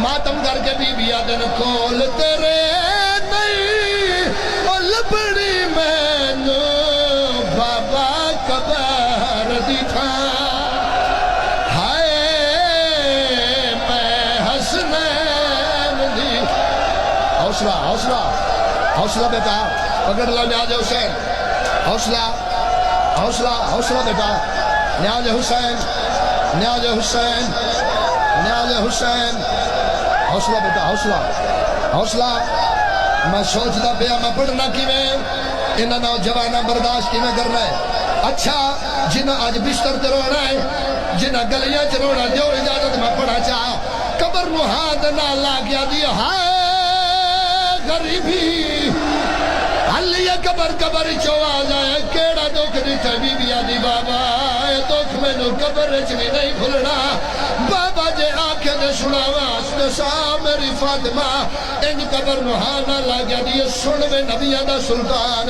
ماتم کر کے بی بی آدن کول تیرے نہیں اور لبڑی مینو بابا قبر دی تھا ہائے میں حسنین دی حوصلہ حوصلہ حوصلہ بیٹا پکڑ لو نیاز حسین حوصلہ حوصلہ حوصلہ بیٹا نیاز حسین نیاز حسین نیاز حسین حوصلہ بیٹا حوصلہ حوصلہ میں سوچتا پیا میں پڑھنا کی میں انہاں نوجواناں برداشت کی میں کر رہا ہے اچھا جنہاں آج بستر تے رونا ہے جنہاں گلیاں چ رونا دیو اجازت میں پڑھا چاہا قبر نو ہاتھ نہ لاگیا دی ہائے غریبی حلی قبر قبر چوا جائے کیڑا دکھ دیتا بی بی آدھی بابا اے دکھ میں نو قبر چوی نہیں کھلنا بابا جے آنکھیں دے سنا واسطے سا میری فاطمہ ان قبر نو ہانا لگیا دیئے سن میں نبیہ دا سلطان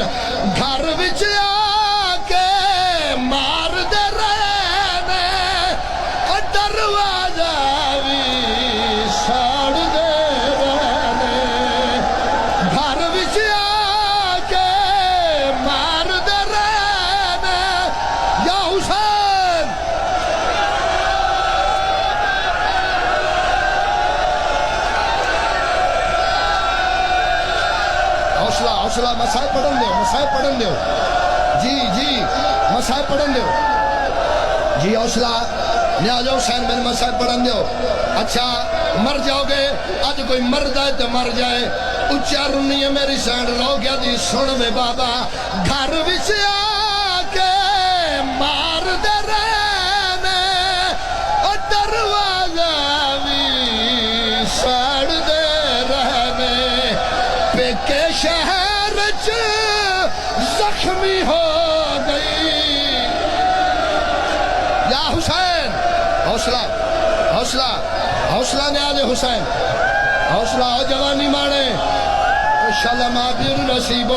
گھر وچ آکے مار دے رہنے دروازہ بھی ساڑ دے رہنے گھر وچ آکے مار دے رہنے یا حسین حوصلہ حوصلہ مسائل پڑھن دیو مسائل پڑھن دیو جی جی مسائل پڑھن دیو جی حوصلہ نیاز حسین بن مسائل پڑھن دیو اچھا مر جاؤ گے آج کوئی مرد ہے تو مر جائے اچھا رنی ہے میری سینڈ رو گیا دی سن میں بابا گھر وچ آکے مار دے رہنے اور دروازہ بھی ساڑ دے رہنے پیکے شہر چ زخمی ہو گئی یا حسین حوصلہ حوصلہ حوصلہ نیاز حسین حوصلہ ہو جوانی مانے انشاءاللہ معافی نصیب